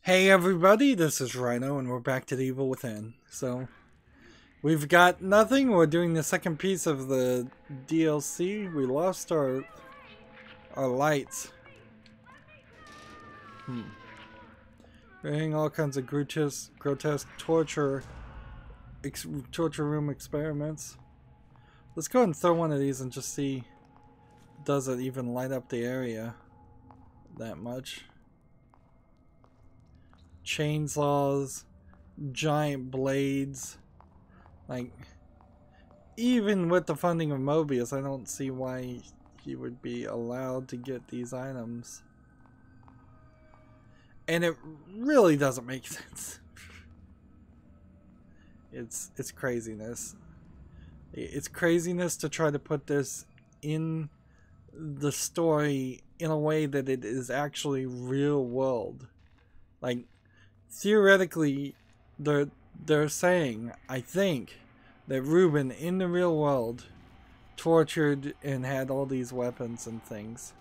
Hey everybody, this is Rydo and we're back to the Evil Within. So, we've got nothing. We're doing the second piece of the DLC. We lost our lights. We're hearing all kinds of grotesque torture room experiments. Let's go ahead and throw one of these and just see, does it even light up the area that much? Chainsaws, giant blades. Like, even with the funding of Mobius, I don't see why he would be allowed to get these items. And it really doesn't make sense. It's craziness. It's craziness to try to put this in the story in a way that it is actually real world. Like, theoretically, they're saying, I think, that Ruben in the real world tortured and had all these weapons and things.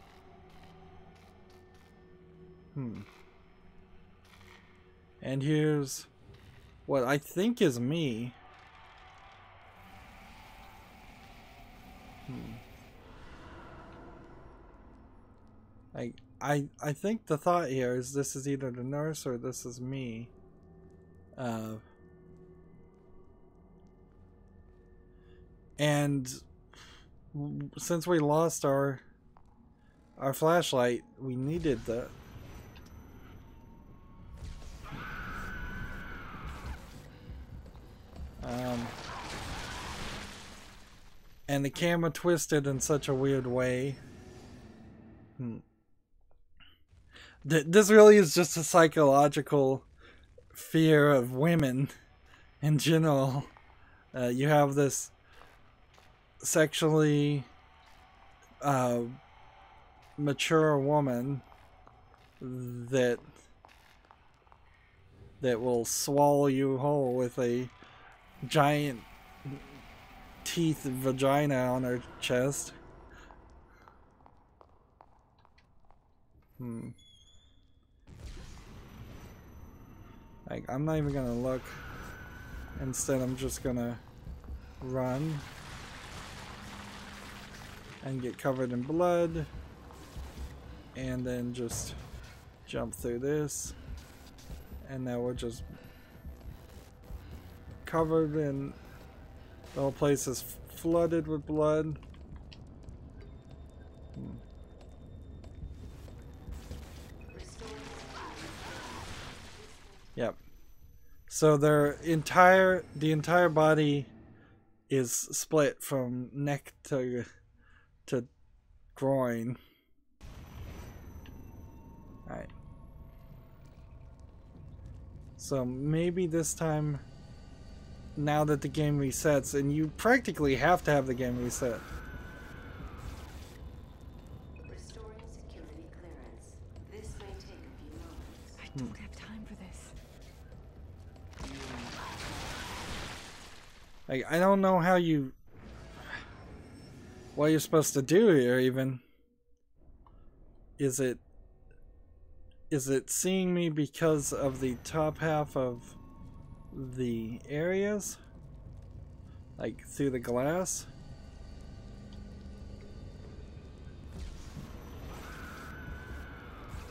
And here's what I think is me. I think the thought here is this is either the nurse or this is me. And since we lost our flashlight, we needed the and the camera twisted in such a weird way. This really is just a psychological fear of women in general. You have this sexually mature woman that will swallow you whole with a giant teeth vagina on her chest. Like, I'm not even gonna look. Instead, I'm just gonna run and get covered in blood, and then just jump through this, and now we're just covered in, the whole place is flooded with blood. Yep. So the entire body is split from neck to groin. Alright. So maybe this time, now that the game resets, and you practically have to have the game reset. Restoring security clearance. This may take a few moments. I don't have time for this. Like, I don't know what you're supposed to do here even. Is it seeing me because of the top half of the areas? Like through the glass?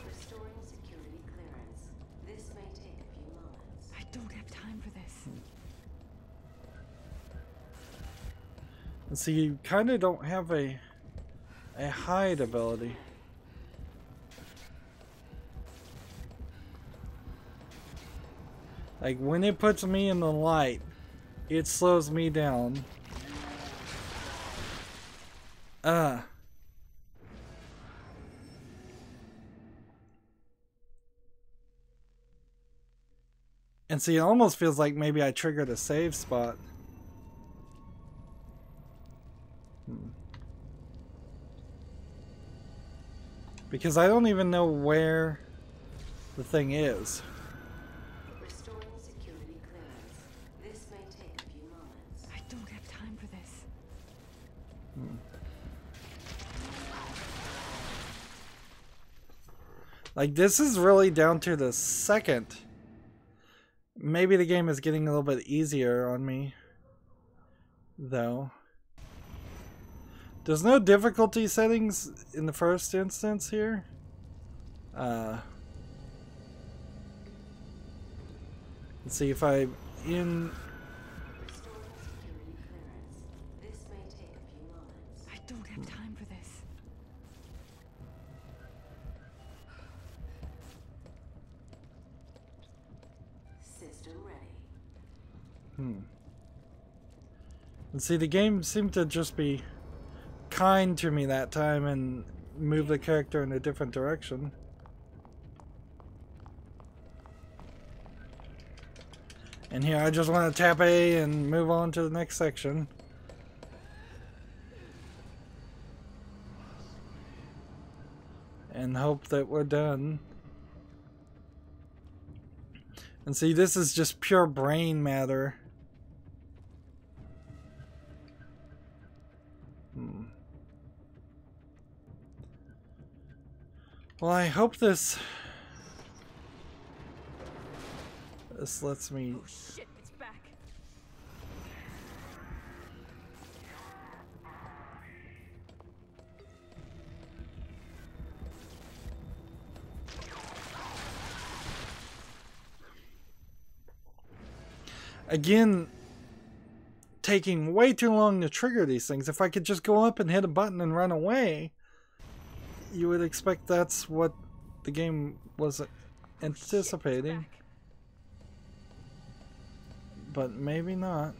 Restoring security clearance. This may take a few moments. I don't have time for this. And so you kind of don't have a hide ability. Like, when it puts me in the light, it slows me down. And see, it almost feels like maybe I triggered a save spot. Because I don't even know where the thing is. Restoring security clearance. This may take a few moments. I don't have time for this. Like, this is really down to the second. Maybe the game is getting a little bit easier on me, though. There's no difficulty settings in the first instance here. Let's see if I'm in. This may take a few moments. I don't have time for this. System ready. And see, the game seemed to just be kind to me that time and move the character in a different direction. And here I just want to tap A and move on to the next section. And hope that we're done. And see, this is just pure brain matter. Well, I hope this lets me. Oh shit, it's back. Again, taking way too long to trigger these things. If I could just go up and hit a button and run away, you would expect that's what the game was anticipating. But maybe not.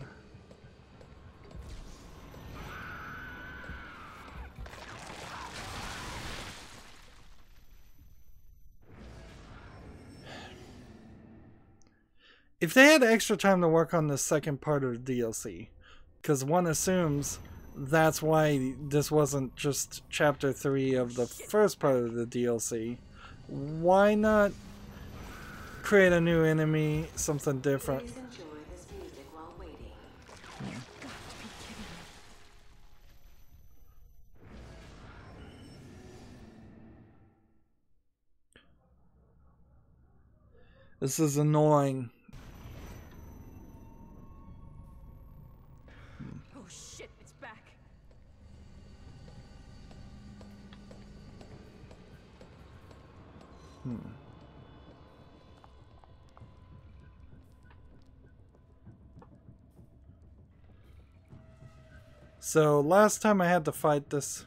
If they had extra time to work on the second part of the DLC, because one assumes that's why this wasn't just chapter 3 of the first part of the DLC, why not create a new enemy, something different? Please enjoy this music while waiting. This is annoying. Oh shit, it's back. So last time I had to fight this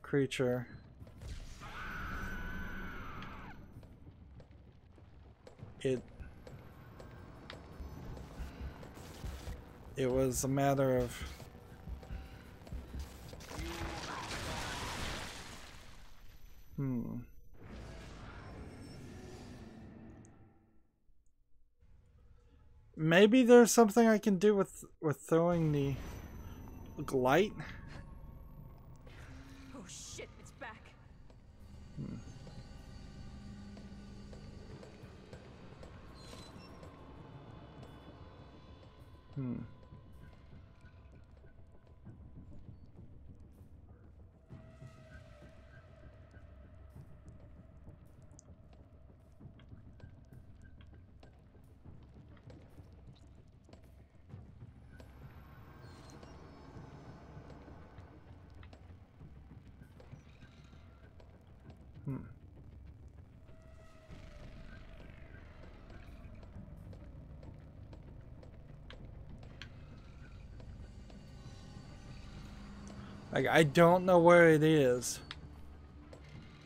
creature, it was a matter of maybe there's something I can do with throwing the light. Oh shit, it's back. Like, I don't know where it is,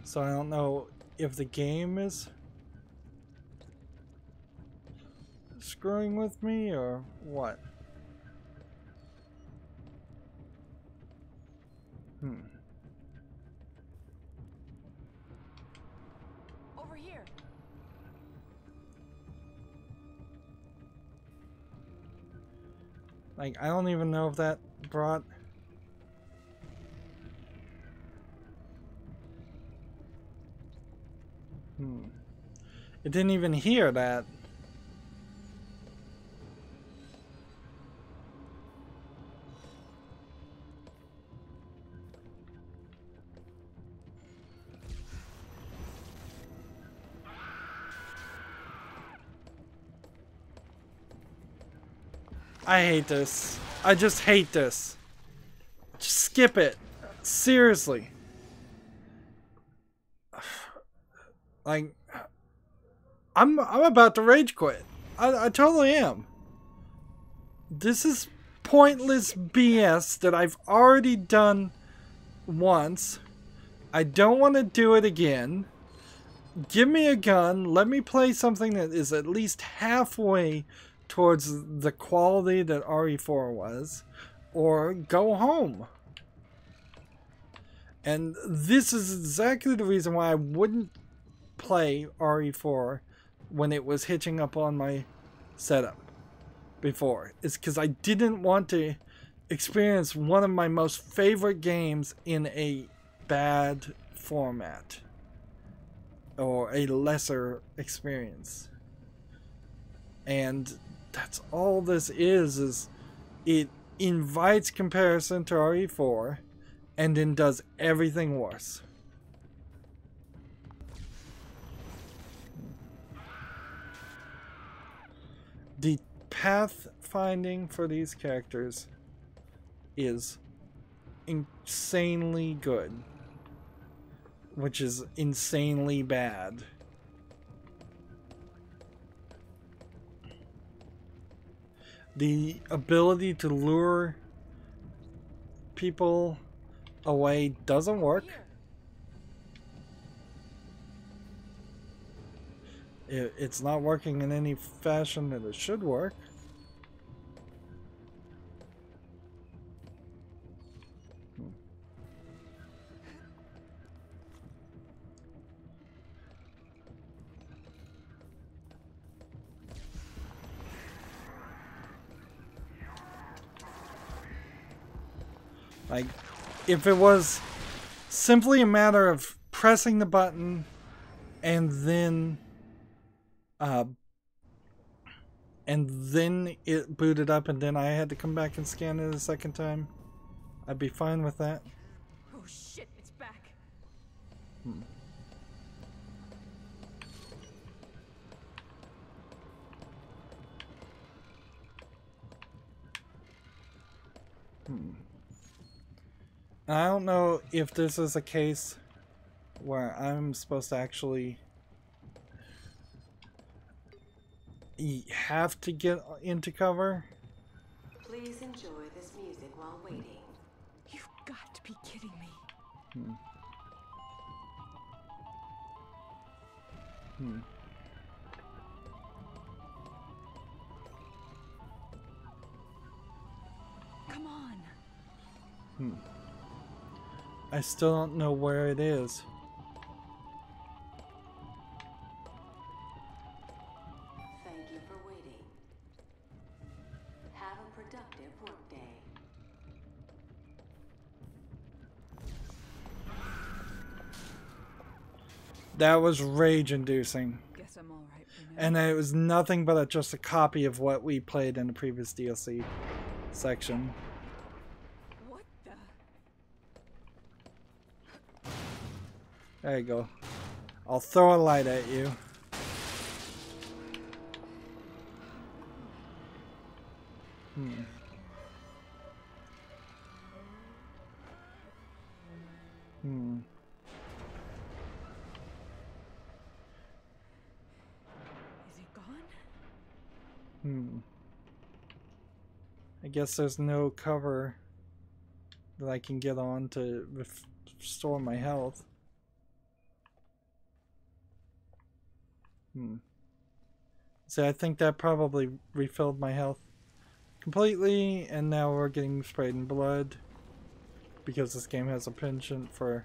so I don't know if the game is screwing with me or what. Over here. Like, I don't even know if that brought. It didn't even hear that. I hate this. I just hate this. Just skip it. Seriously. Like, I'm about to rage quit. I totally am. This is pointless BS that I've already done once. I don't want to do it again. Give me a gun. Let me play something that is at least halfway towards the quality that RE4 was. Or go home. And this is exactly the reason why I wouldn't play RE4 when it was hitching up on my setup before. It's because I didn't want to experience one of my most favorite games in a bad format or a lesser experience. And that's all this is it invites comparison to RE4 and then does everything worse. The path finding for these characters is insanely good, which is insanely bad. The ability to lure people away doesn't work. It's not working in any fashion that it should work. Like, if it was simply a matter of pressing the button and then it booted up and then I had to come back and scan it a second time, I'd be fine with that. Oh shit, it's back. I don't know if this is a case where I'm supposed to actually have to get into cover. Please enjoy this music while waiting. You've got to be kidding me. Come on. I still don't know where it is. Thank you for waiting. Have a productive workday. That was rage-inducing. Guess I'm all right for now. And it was nothing but just a copy of what we played in the previous DLC section. What the? There you go. I'll throw a light at you. Is it gone? I guess there's no cover that I can get on to restore my health. So I think that probably refilled my health completely, and now we're getting sprayed in blood because this game has a penchant for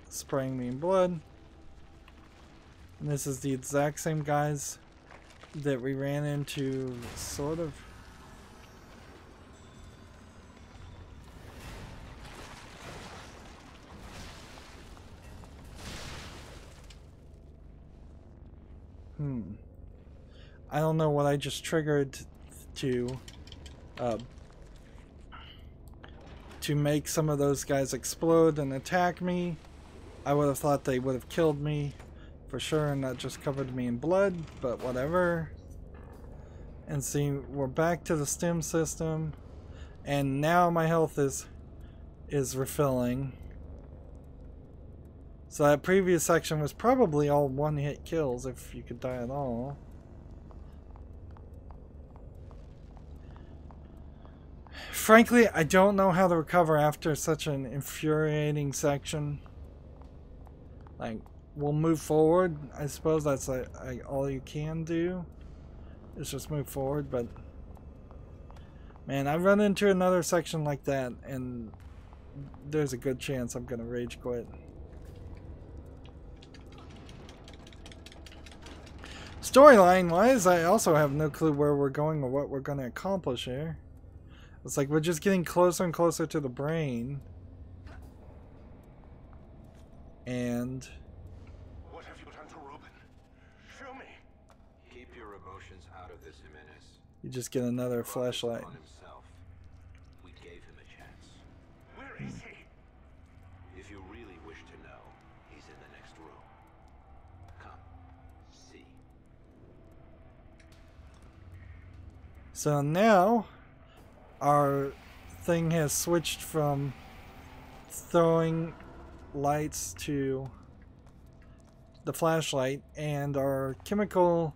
spraying me in blood. And this is the exact same guys that we ran into, sort of. I don't know what I just triggered to make some of those guys explode and attack me. I would have thought they would have killed me for sure and not just covered me in blood, but whatever. And see, we're back to the stem system. And now my health is refilling. So that previous section was probably all one-hit kills if you could die at all. Frankly, I don't know how to recover after such an infuriating section. Like, we'll move forward. I suppose that's all you can do. Is just move forward, but... Man, I run into another section like that, and there's a good chance I'm gonna rage quit. Storyline wise, I also have no clue where we're going or what we're going to accomplish here. It's like we're just getting closer and closer to the brain. And... What have you done to Ruben? Show me. Keep your emotions out of this, Jimenez. You just get another flashlight. On himself. We gave him a chance. Where is he? If you really wish to know, he's in the next room. Come. See. So now, our thing has switched from throwing lights to the flashlight, and our chemical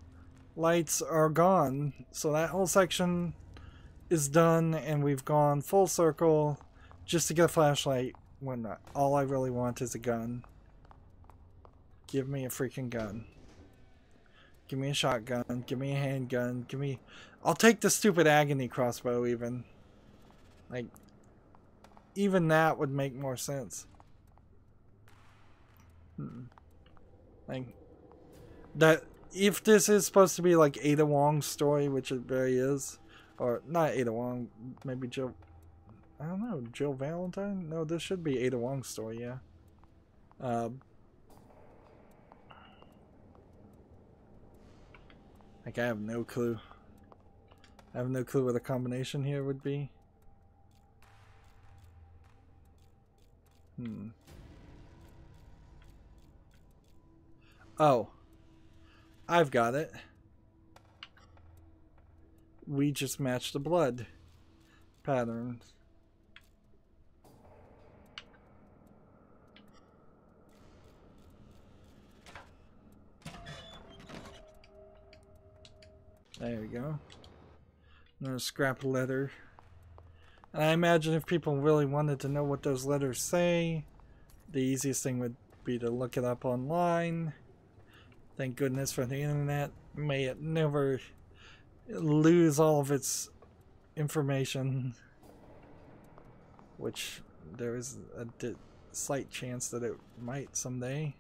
lights are gone. So that whole section is done, and we've gone full circle just to get a flashlight when all I really want is a gun. Give me a freaking gun. Give me a shotgun. Give me a handgun. Give me... I'll take the stupid agony crossbow even. Like, even that would make more sense. Like, that... If this is supposed to be like Ada Wong's story, which it very is, or not Ada Wong, maybe Jill... I don't know, Jill Valentine? No, this should be Ada Wong's story, yeah. Like, I have no clue. I have no clue what the combination here would be. Oh. I've got it. We just match the blood patterns. There we go. Another scrap letter. And I imagine if people really wanted to know what those letters say, the easiest thing would be to look it up online. Thank goodness for the internet. May it never lose all of its information. Which there is a slight chance that it might someday.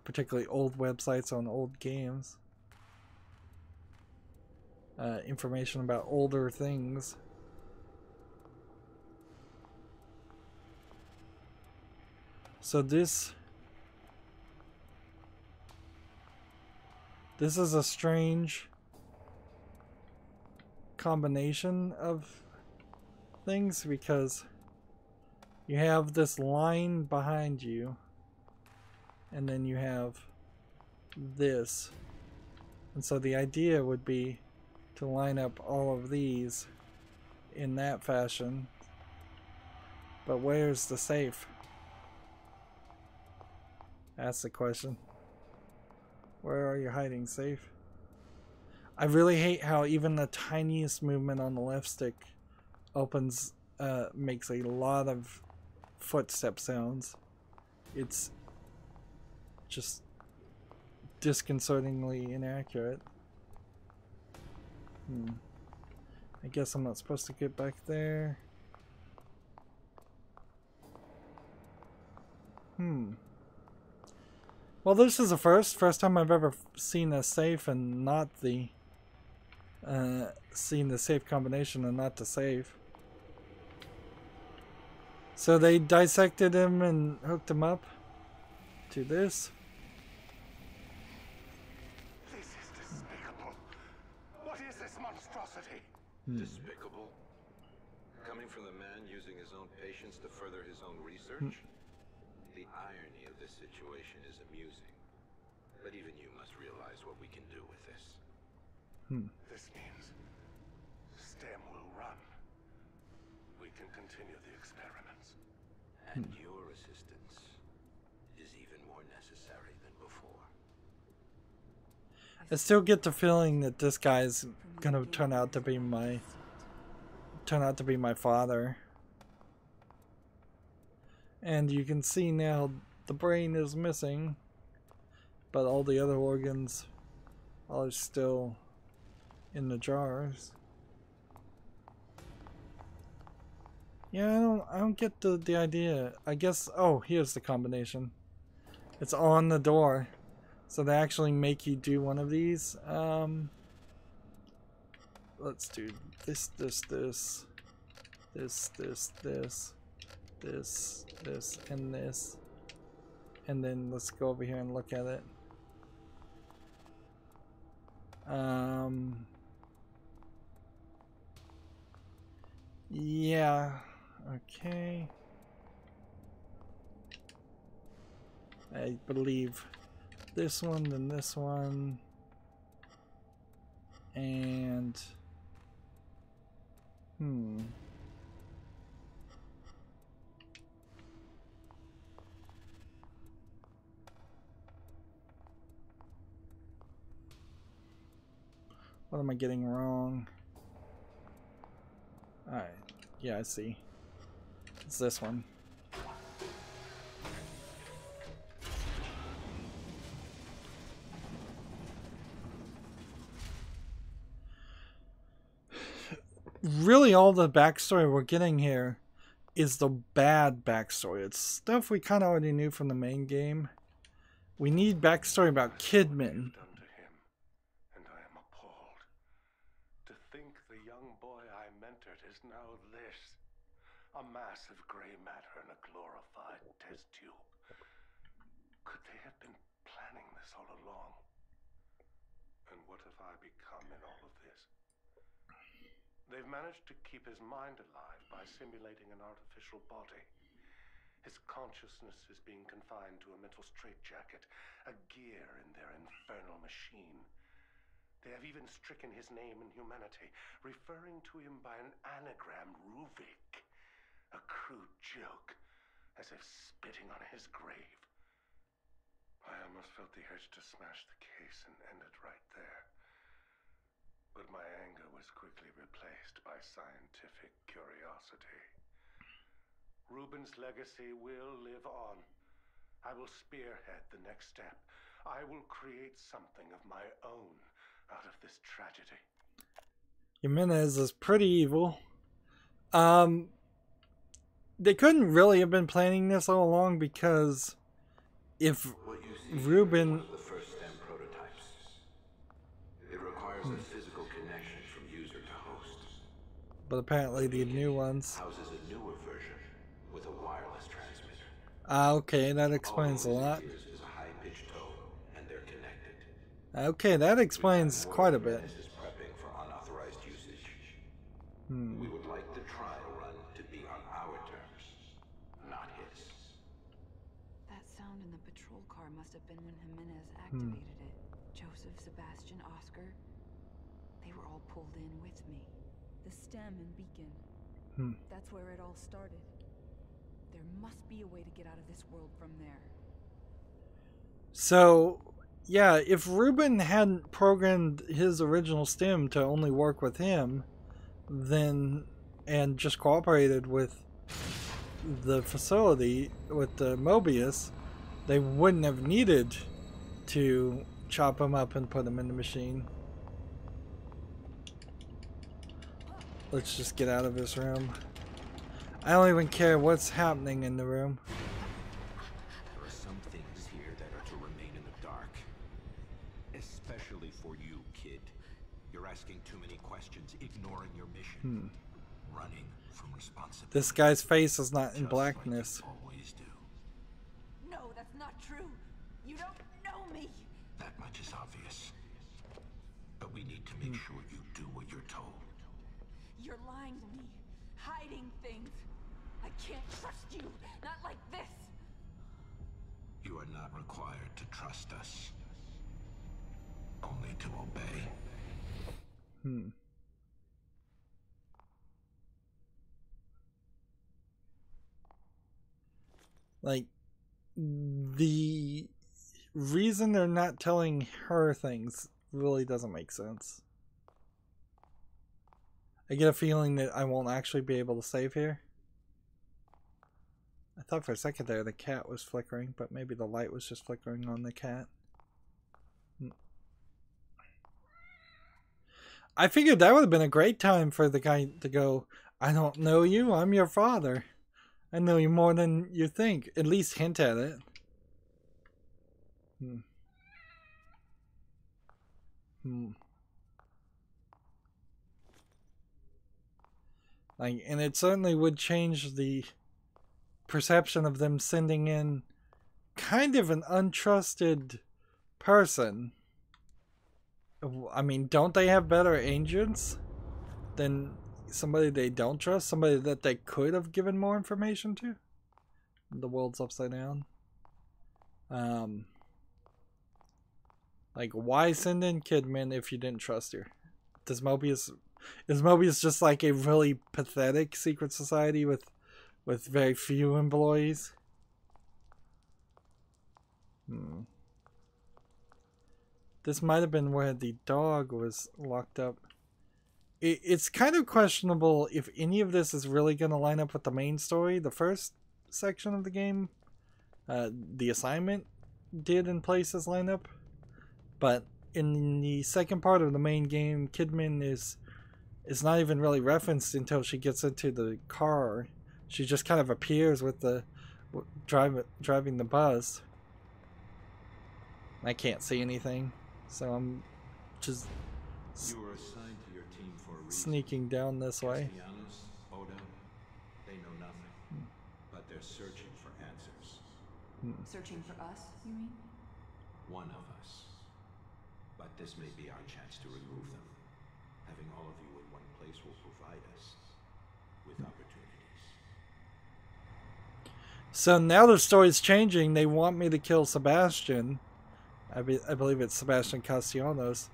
Particularly old websites on old games. Information about older things. So this is a strange combination of things, because you have this line behind you and then you have this, and so the idea would be to line up all of these in that fashion. But where's the safe? That's the question. Where are you hiding, safe? I really hate how even the tiniest movement on the left stick opens, makes a lot of footstep sounds. It's just disconcertingly inaccurate. I guess I'm not supposed to get back there. Well, this is a first time I've ever seen a safe and not the seen the safe combination and not the safe. So they dissected him and hooked him up to this. This is despicable. What is this monstrosity? Despicable? Coming from the man using his own patients to further his own research? The irony of this situation is amusing. But even you must realize what we can do with this. This means STEM will run. We can continue the experiments. And your assistance is even more necessary than before. I still get the feeling that this guy's gonna turn out to be my father. And you can see now the brain is missing, but all the other organs are still in the jars. Yeah, I don't get the idea. I guess, oh, here's the combination. It's on the door. So they actually make you do one of these. Let's do this, and this. And then let's go over here and look at it. Yeah, okay. I believe this one, then this one, and what am I getting wrong? Alright, yeah, I see. It's this one. Really, all the backstory we're getting here is the bad backstory. It's stuff we kind of already knew from the main game. We need backstory about Kidman. Done to him, and I am appalled. To think the young boy I mentored is now this. A mass of gray matter in a glorified test tube. Could they have been planning this all along? And what have I become in all of this? They've managed to keep his mind alive by simulating an artificial body. His consciousness is being confined to a mental straitjacket, a gear in their infernal machine. They have even stricken his name and humanity, referring to him by an anagram, Ruvik. A crude joke, as if spitting on his grave. I almost felt the urge to smash the case and end it right there. But my anger was quickly replaced by scientific curiosity. Ruben's legacy will live on. I will spearhead the next step. I will create something of my own out of this tragedy. Jimenez is pretty evil. They couldn't really have been planning this all along, because if Ruben... The first STEM prototypes. It requires a physical connection from user to host. But apparently the new ones... Houses a newer version with a wireless transmitter. Okay, that explains a lot. Is a high-pitched tone, and they're connected. Okay, that explains quite a bit. Is prepping for unauthorized usage. We would like the trial run to be on our terms, not his. That sound in the patrol car must have been when Jimenez activated it. Joseph, Sebastian, Oscar. They were all pulled in with me. The stem and beacon. That's where it all started. There must be a way to get out of this world from there. So, yeah, if Ruben hadn't programmed his original stem to only work with him, then, and just cooperated with the facility, with the Mobius, they wouldn't have needed to chop him up and put him in the machine. Let's just get out of this room. I don't even care what's happening in the room. There are some things here that are to remain in the dark. Especially for you, kid. You're asking too many questions, ignoring your mission. Running from responsibility. This guy's face is not in Just blackness. like you always do. No, that's not true. You don't know me. That much is obvious. But we need to make sure you do what you're told. You're lying to me, hiding things. I can't trust you, not like this. You are not required to trust us. Only to obey. Like, the reason they're not telling her things really doesn't make sense. I get a feeling that I won't actually be able to save here. I thought for a second there the cat was flickering, but maybe the light was just flickering on the cat. I figured that would have been a great time for the guy to go, I don't know you, I'm your father. I know you more than you think. At least hint at it. Like, and it certainly would change the perception of them sending in kind of an untrusted person. I mean, don't they have better agents than somebody they don't trust? Somebody that they could have given more information to? The world's upside down. Like, why send in Kidman if you didn't trust her? Is Mobius just like a really pathetic secret society with very few employees? This might have been where the dog was locked up. It's kind of questionable if any of this is really going to line up with the main story. The first section of the game, the assignment did in places line up. But in the second part of the main game, Kidman is not even really referenced until she gets into the car. She just kind of appears with the driving the bus. I can't see anything, so I'm just You were assigned to your team for a reason. Sneaking down this way. Castellanos, Oda, they know nothing, but they're searching for answers. Searching for us, you mean? One of us. But this may be our chance to remove them. Having all of you in one place will provide us with opportunities. So now the story's changing. They want me to kill Sebastian. I believe it's Sebastian Castellanos,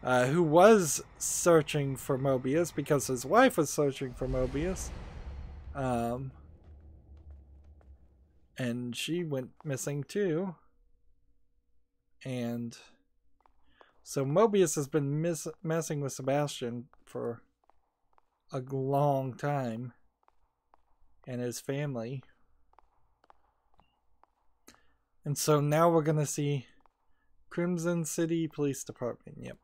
who was searching for Mobius because his wife was searching for Mobius. And she went missing too. And so Mobius has been messing with Sebastian for a long time. And his family. And so now we're going to see Crimson City Police Department. Yep.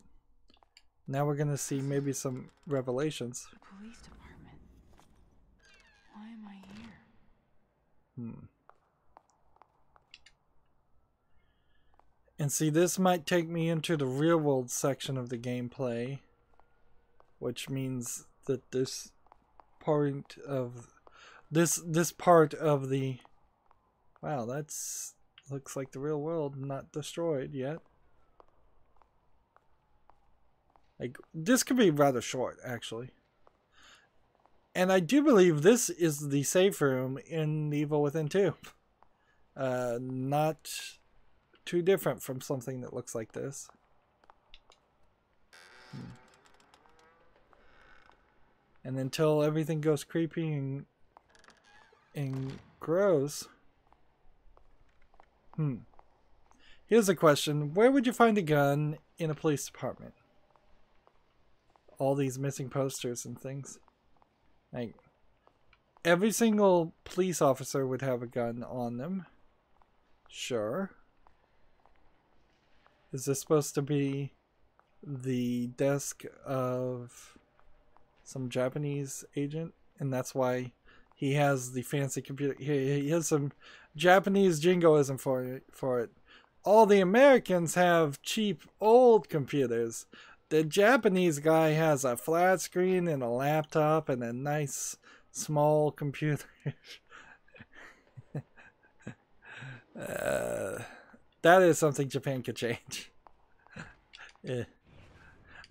Now we're going to see maybe some revelations. The police department. Why am I here? And see, this might take me into the real world section of the gameplay, which means that this part of the wow, that's looks like the real world, not destroyed yet. Like, this could be rather short, actually. And I do believe this is the safe room in Evil Within 2. Not too different from something that looks like this. And until everything goes creepy and gross. Here's a question. Where would you find a gun in a police department? All these missing posters and things. Like, every single police officer would have a gun on them. Sure. Is this supposed to be the desk of some Japanese agent? And that's why he has the fancy computer. He has some Japanese jingoism for it. All the Americans have cheap old computers. The Japanese guy has a flat screen and a laptop and a nice small computer. That is something Japan could change. Yeah.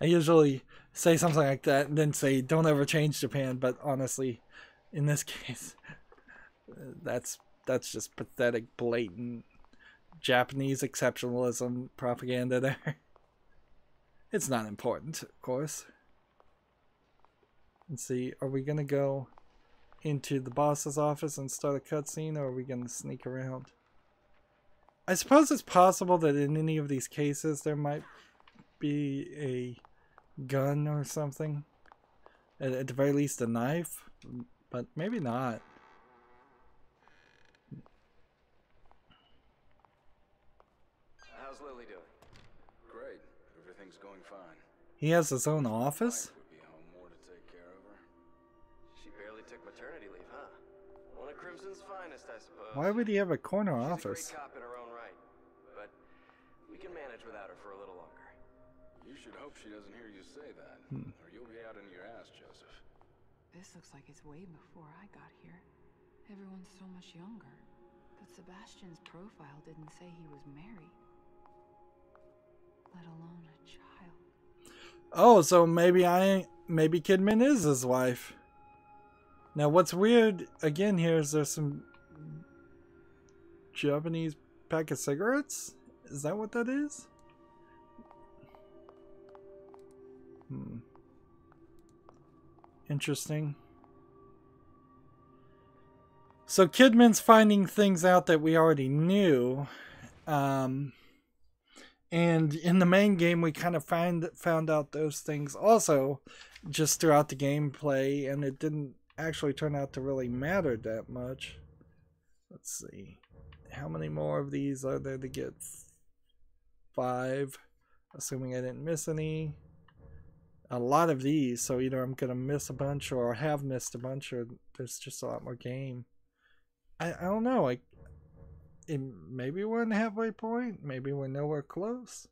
I usually say something like that and then say don't ever change Japan, but honestly, in this case, that's just pathetic, blatant Japanese exceptionalism propaganda there. It's not important, of course. Let's see, are we gonna go into the boss's office and start a cutscene, or are we gonna sneak around? I suppose it's possible that in any of these cases there might be a gun or something. At the very least a knife, but maybe not. How's Lily doing? Great. Everything's going fine. He has his own office? Would be home more to take care of her. She barely took maternity leave, huh? One of Crimson's finest, I suppose. Why would he have a corner She's office? a great cop in her own right, but we can manage without her for a little longer. You should hope she doesn't hear you say that, or you'll be out in your ass, Joseph. This looks like it's way before I got here. Everyone's so much younger. But Sebastian's profile didn't say he was married. Let alone a child. Oh, so maybe Kidman is his wife. Now what's weird again here is there's some Japanese pack of cigarettes? Is that what that is? Interesting. So Kidman's finding things out that we already knew. And in the main game we kind of found out those things also just throughout the gameplay, and it didn't actually turn out to really matter that much. Let's see. How many more of these are there to get? 5. Assuming I didn't miss any. A lot of these, so either I'm gonna miss a bunch or have missed a bunch, or there's just a lot more game. I don't know. Maybe we're in the halfway point. Maybe we're nowhere close.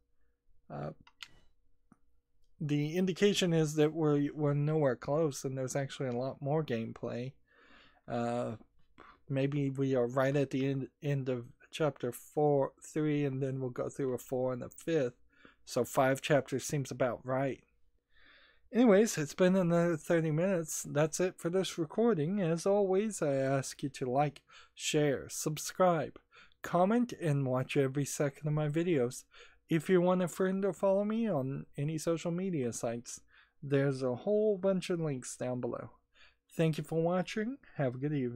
The indication is that we're nowhere close, and there's actually a lot more gameplay. Maybe we are right at the end of chapter 3, and then we'll go through a 4 and a 5th. So 5 chapters seems about right. Anyways, it's been another 30 minutes. That's it for this recording. As always, I ask you to like, share, subscribe, comment, and watch every second of my videos. If you want a friend or follow me on any social media sites, there's a whole bunch of links down below. Thank you for watching. Have a good evening.